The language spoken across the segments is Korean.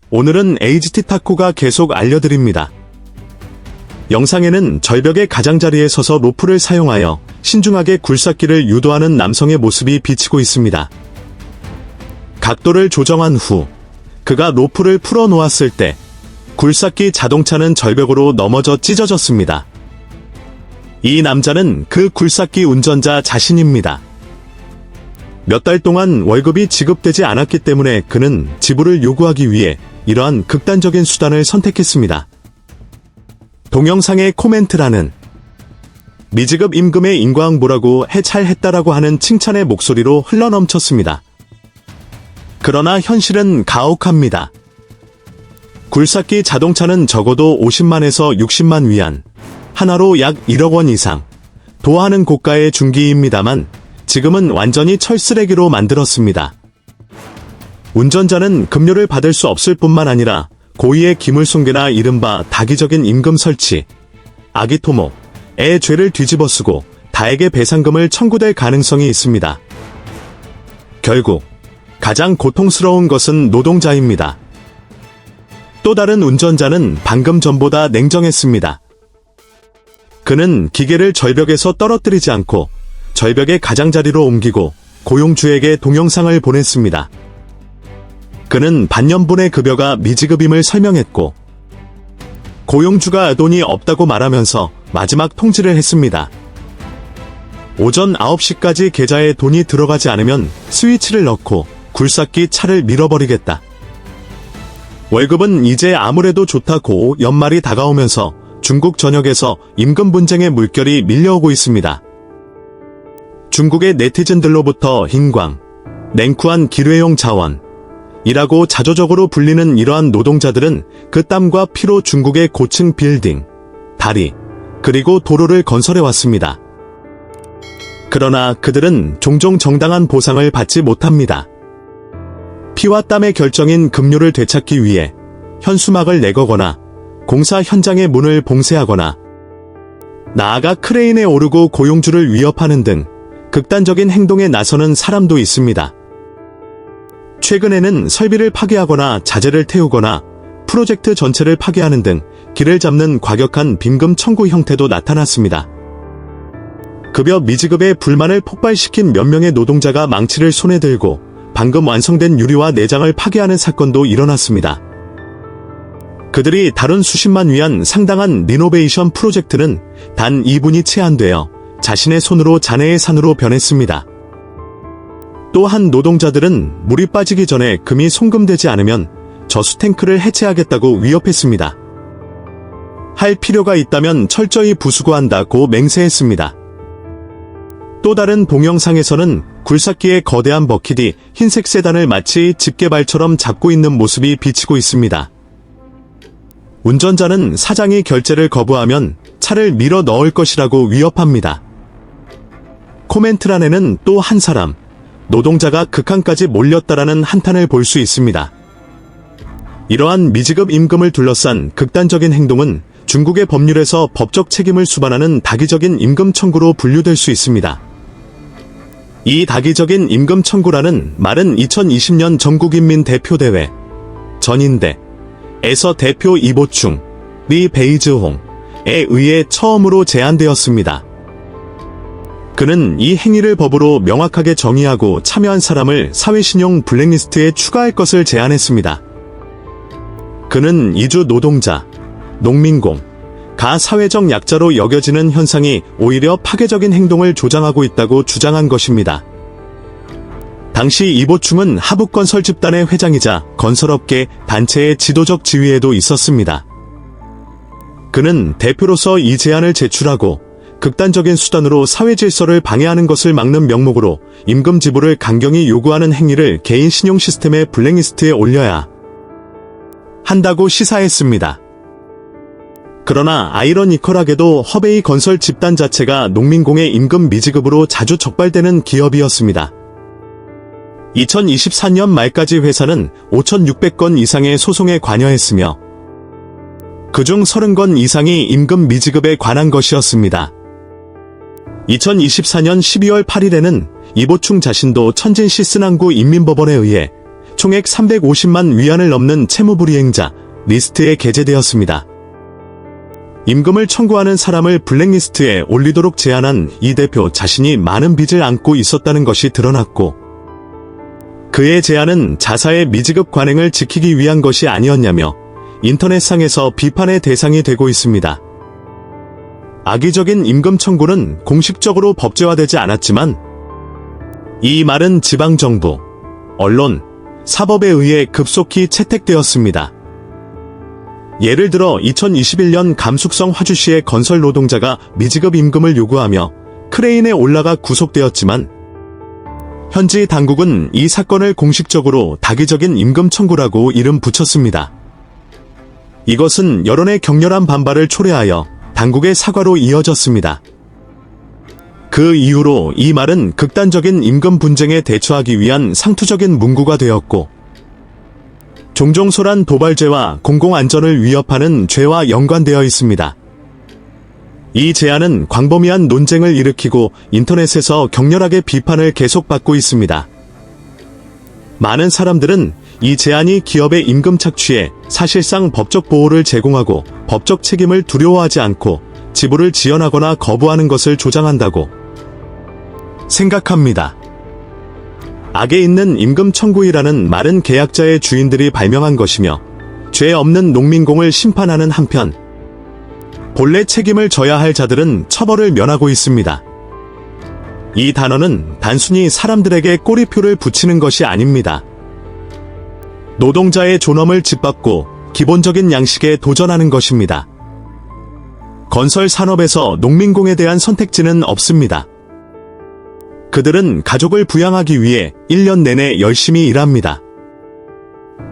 오늘은 HT 타코가 계속 알려드립니다. 영상에는 절벽의 가장자리에 서서 로프를 사용하여 신중하게 굴삭기를 유도하는 남성의 모습이 비치고 있습니다. 각도를 조정한 후 그가 로프를 풀어 놓았을 때 굴삭기 자동차는 절벽으로 넘어져 찢어졌습니다. 이 남자는 그 굴삭기 운전자 자신입니다. 몇 달 동안 월급이 지급되지 않았기 때문에 그는 지불을 요구하기 위해 이러한 극단적인 수단을 선택했습니다. 동영상의 코멘트란은 미지급 임금의 인과응보라고 해찰했다라고 하는 칭찬의 목소리로 흘러넘쳤습니다. 그러나 현실은 가혹합니다. 굴삭기 자동차는 적어도 50만에서 60만 위안, 하나로 약 1억 원 이상, 도하는 고가의 중기입니다만 지금은 완전히 철쓰레기로 만들었습니다. 운전자는 급료를 받을 수 없을 뿐만 아니라 고의의 기물손괴나 이른바 다기적인 임금 설치, 아기토모의 죄를 뒤집어쓰고 다에게 배상금을 청구될 가능성이 있습니다. 결국 가장 고통스러운 것은 노동자입니다. 또 다른 운전자는 방금 전보다 냉정했습니다. 그는 기계를 절벽에서 떨어뜨리지 않고 절벽의 가장자리로 옮기고 고용주에게 동영상을 보냈습니다. 그는 반년분의 급여가 미지급임을 설명했고 고용주가 돈이 없다고 말하면서 마지막 통지를 했습니다. 오전 9시까지 계좌에 돈이 들어가지 않으면 스위치를 넣고 굴삭기 차를 밀어버리겠다. 월급은 이제 아무래도 좋다고 연말이 다가오면서 중국 전역에서 임금 분쟁의 물결이 밀려오고 있습니다. 중국의 네티즌들로부터 흰광, 냉쿠한 기뢰용 자원이라고 자조적으로 불리는 이러한 노동자들은 그 땀과 피로 중국의 고층 빌딩, 다리, 그리고 도로를 건설해왔습니다. 그러나 그들은 종종 정당한 보상을 받지 못합니다. 피와 땀의 결정인 급료를 되찾기 위해 현수막을 내거거나 공사 현장의 문을 봉쇄하거나 나아가 크레인에 오르고 고용주를 위협하는 등 극단적인 행동에 나서는 사람도 있습니다. 최근에는 설비를 파괴하거나 자재를 태우거나 프로젝트 전체를 파괴하는 등 길을 잡는 과격한 빈금 청구 형태도 나타났습니다. 급여 미지급에 불만을 폭발시킨 몇 명의 노동자가 망치를 손에 들고 방금 완성된 유리와 내장을 파괴하는 사건도 일어났습니다. 그들이 다룬 수십만 위안 상당한 리노베이션 프로젝트는 단 2분이 채 안 되어 자신의 손으로 잔해의 산으로 변했습니다. 또한 노동자들은 물이 빠지기 전에 금이 송금되지 않으면 저수 탱크를 해체하겠다고 위협했습니다. 할 필요가 있다면 철저히 부수고한다고 맹세했습니다. 또 다른 동영상에서는 굴삭기의 거대한 버킷이 흰색 세단을 마치 집게발처럼 잡고 있는 모습이 비치고 있습니다. 운전자는 사장이 결제를 거부하면 차를 밀어 넣을 것이라고 위협합니다. 코멘트란에는 또 한 사람, 노동자가 극한까지 몰렸다라는 한탄을 볼 수 있습니다. 이러한 미지급 임금을 둘러싼 극단적인 행동은 중국의 법률에서 법적 책임을 수반하는 다기적인 임금 청구로 분류될 수 있습니다. 이 다기적인 임금 청구라는 말은 2020년 전국인민대표대회 전인대에서 대표 이보충, 리 베이즈홍에 의해 처음으로 제안되었습니다. 그는 이 행위를 법으로 명확하게 정의하고 참여한 사람을 사회신용 블랙리스트에 추가할 것을 제안했습니다. 그는 이주 노동자, 농민공, 가 사회적 약자로 여겨지는 현상이 오히려 파괴적인 행동을 조장하고 있다고 주장한 것입니다. 당시 이보충은 하북건설 집단의 회장이자 건설업계 단체의 지도적 지위에도 있었습니다. 그는 대표로서 이 제안을 제출하고 극단적인 수단으로 사회 질서를 방해하는 것을 막는 명목으로 임금 지불을 강경히 요구하는 행위를 개인 신용 시스템의 블랙리스트에 올려야 한다고 시사했습니다. 그러나 아이러니컬하게도 허베이 건설 집단 자체가 농민공의 임금 미지급으로 자주 적발되는 기업이었습니다. 2024년 말까지 회사는 5,600건 이상의 소송에 관여했으며 그중 30건 이상이 임금 미지급에 관한 것이었습니다. 2024년 12월 8일에는 이보충 자신도 천진시 스난구 인민법원에 의해 총액 350만 위안을 넘는 채무불이행자 리스트에 게재되었습니다. 임금을 청구하는 사람을 블랙리스트에 올리도록 제안한 이 대표 자신이 많은 빚을 안고 있었다는 것이 드러났고, 그의 제안은 자사의 미지급 관행을 지키기 위한 것이 아니었냐며 인터넷상에서 비판의 대상이 되고 있습니다. 악의적인 임금 청구는 공식적으로 법제화되지 않았지만 이 말은 지방정부, 언론, 사법에 의해 급속히 채택되었습니다. 예를 들어 2021년 감숙성 화주시의 건설 노동자가 미지급 임금을 요구하며 크레인에 올라가 구속되었지만 현지 당국은 이 사건을 공식적으로 다기적인 임금 청구라고 이름 붙였습니다. 이것은 여론의 격렬한 반발을 초래하여 당국의 사과로 이어졌습니다. 그 이후로 이 말은 극단적인 임금 분쟁에 대처하기 위한 상투적인 문구가 되었고, 종종 소란 도발죄와 공공안전을 위협하는 죄와 연관되어 있습니다. 이 제안은 광범위한 논쟁을 일으키고 인터넷에서 격렬하게 비판을 계속받고 있습니다. 많은 사람들은 이 제안이 기업의 임금 착취에 사실상 법적 보호를 제공하고 법적 책임을 두려워하지 않고 지불을 지연하거나 거부하는 것을 조장한다고 생각합니다. 악에 있는 임금 청구이라는 말은 계약자의 주인들이 발명한 것이며 죄 없는 농민공을 심판하는 한편 본래 책임을 져야 할 자들은 처벌을 면하고 있습니다. 이 단어는 단순히 사람들에게 꼬리표를 붙이는 것이 아닙니다. 노동자의 존엄을 짓밟고 기본적인 양식에 도전하는 것입니다. 건설 산업에서 농민공에 대한 선택지는 없습니다. 그들은 가족을 부양하기 위해 1년 내내 열심히 일합니다.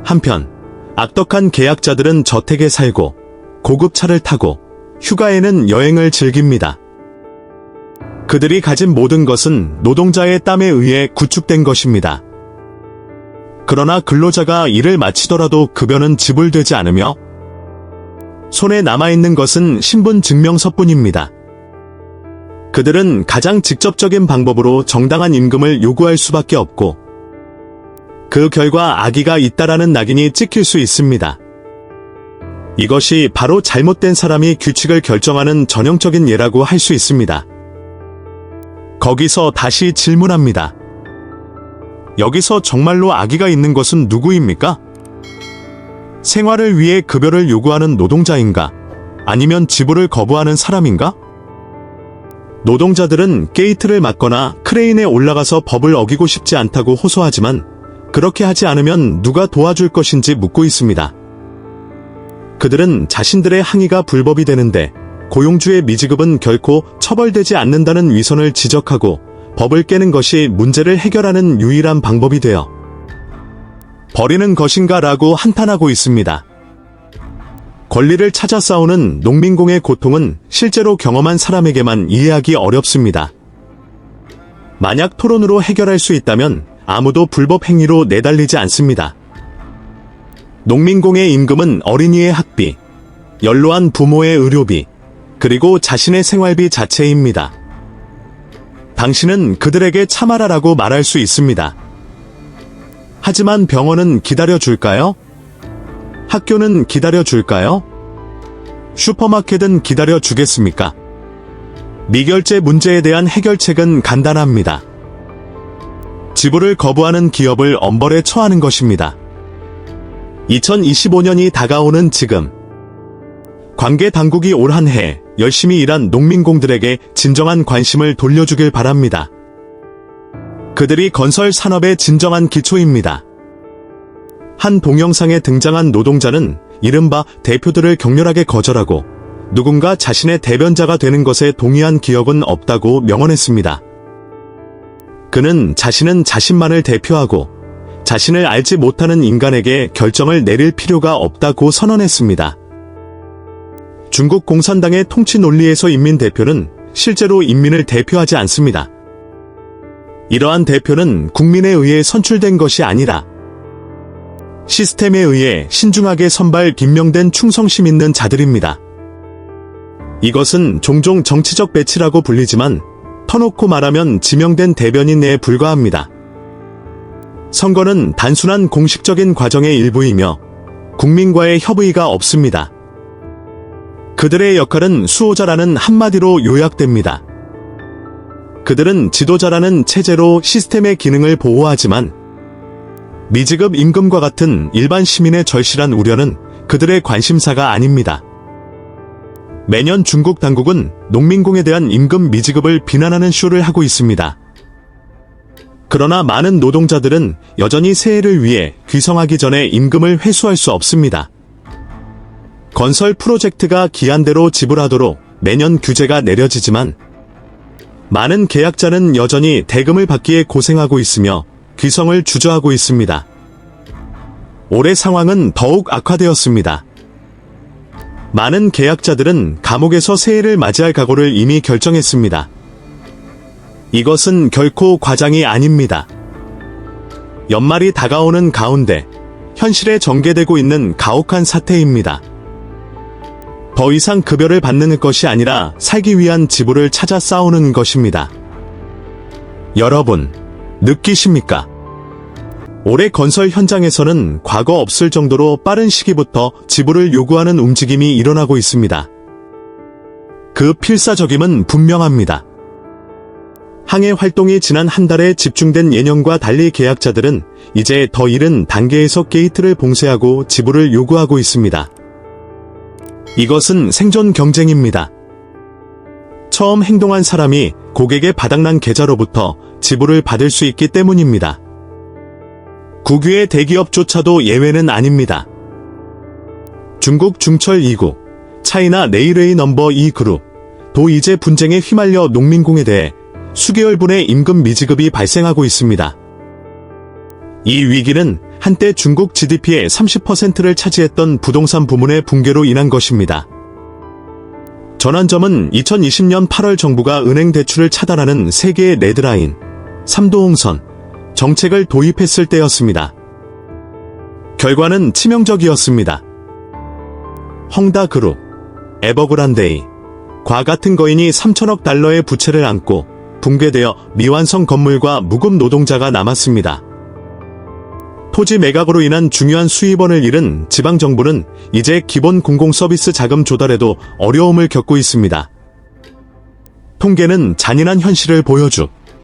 한편 악덕한 계약자들은 저택에 살고 고급 차를 타고 휴가에는 여행을 즐깁니다. 그들이 가진 모든 것은 노동자의 땀에 의해 구축된 것입니다. 그러나 근로자가 일을 마치더라도 급여는 지불되지 않으며 손에 남아있는 것은 신분증명서뿐입니다. 그들은 가장 직접적인 방법으로 정당한 임금을 요구할 수밖에 없고 그 결과 악의가 있다라는 낙인이 찍힐 수 있습니다. 이것이 바로 잘못된 사람이 규칙을 결정하는 전형적인 예라고 할 수 있습니다. 거기서 다시 질문합니다. 여기서 정말로 악의가 있는 것은 누구입니까? 생활을 위해 급여를 요구하는 노동자인가? 아니면 지불을 거부하는 사람인가? 노동자들은 게이트를 막거나 크레인에 올라가서 법을 어기고 싶지 않다고 호소하지만 그렇게 하지 않으면 누가 도와줄 것인지 묻고 있습니다. 그들은 자신들의 항의가 불법이 되는데 고용주의 미지급은 결코 처벌되지 않는다는 위선을 지적하고 법을 깨는 것이 문제를 해결하는 유일한 방법이 되어 버리는 것인가 라고 한탄하고 있습니다. 권리를 찾아 싸우는 농민공의 고통은 실제로 경험한 사람에게만 이해하기 어렵습니다. 만약 토론으로 해결할 수 있다면 아무도 불법 행위로 내달리지 않습니다. 농민공의 임금은 어린이의 학비, 연로한 부모의 의료비, 그리고 자신의 생활비 자체입니다. 당신은 그들에게 참아라라고 말할 수 있습니다. 하지만 병원은 기다려줄까요? 학교는 기다려줄까요? 슈퍼마켓은 기다려주겠습니까? 미결제 문제에 대한 해결책은 간단합니다. 지불을 거부하는 기업을 엄벌에 처하는 것입니다. 2025년이 다가오는 지금, 관계 당국이 올 한 해 열심히 일한 농민공들에게 진정한 관심을 돌려주길 바랍니다. 그들이 건설 산업의 진정한 기초입니다. 한 동영상에 등장한 노동자는 이른바 대표들을 격렬하게 거절하고 누군가 자신의 대변자가 되는 것에 동의한 기억은 없다고 명언했습니다. 그는 자신은 자신만을 대표하고 자신을 알지 못하는 인간에게 결정을 내릴 필요가 없다고 선언했습니다. 중국 공산당의 통치 논리에서 인민 대표는 실제로 인민을 대표하지 않습니다. 이러한 대표는 국민에 의해 선출된 것이 아니라 시스템에 의해 신중하게 선발 김명된 충성심 있는 자들입니다. 이것은 종종 정치적 배치라고 불리지만 터놓고 말하면 지명된 대변인에 불과합니다. 선거는 단순한 공식적인 과정의 일부이며 국민과의 협의가 없습니다. 그들의 역할은 수호자라는 한마디로 요약됩니다. 그들은 지도자라는 체제로 시스템의 기능을 보호하지만 미지급 임금과 같은 일반 시민의 절실한 우려는 그들의 관심사가 아닙니다. 매년 중국 당국은 농민공에 대한 임금 미지급을 비난하는 쇼를 하고 있습니다. 그러나 많은 노동자들은 여전히 새해를 위해 귀성하기 전에 임금을 회수할 수 없습니다. 건설 프로젝트가 기한대로 지불하도록 매년 규제가 내려지지만 많은 계약자는 여전히 대금을 받기에 고생하고 있으며 귀성을 주저하고 있습니다. 올해 상황은 더욱 악화되었습니다. 많은 계약자들은 감옥에서 새해를 맞이할 각오를 이미 결정했습니다. 이것은 결코 과장이 아닙니다. 연말이 다가오는 가운데 현실에 전개되고 있는 가혹한 사태입니다. 더 이상 급여를 받는 것이 아니라 살기 위한 지불을 찾아 싸우는 것입니다. 여러분, 느끼십니까? 올해 건설 현장에서는 과거 없을 정도로 빠른 시기부터 지불을 요구하는 움직임이 일어나고 있습니다. 그 필사적임은 분명합니다. 항해 활동이 지난 한 달에 집중된 예년과 달리 계약자들은 이제 더 이른 단계에서 게이트를 봉쇄하고 지불을 요구하고 있습니다. 이것은 생존 경쟁입니다. 처음 행동한 사람이 고객의 바닥난 계좌로부터 지불을 받을 수 있기 때문입니다. 국유의 대기업조차도 예외는 아닙니다. 중국 중철 2구, 차이나 네일웨이 넘버 2 그룹, 도 이제 분쟁에 휘말려 농민공에 대해 수개월분의 임금 미지급이 발생하고 있습니다. 이 위기는 한때 중국 GDP의 30%를 차지했던 부동산 부문의 붕괴로 인한 것입니다. 전환점은 2020년 8월 정부가 은행 대출을 차단하는 세계의 레드라인, 3도홍선 정책을 도입했을 때였습니다. 결과는 치명적이었습니다. 헝다그룹, 에버그란데이, 과 같은 거인이 3천억 달러의 부채를 안고 붕괴되어 미완성 건물과 무급 노동자가 남았습니다. 토지 매각으로 인한 중요한 수입원을 잃은 지방정부는 이제 기본 공공서비스 자금 조달에도 어려움을 겪고 있습니다. 통계는 잔인한 현실을 보여주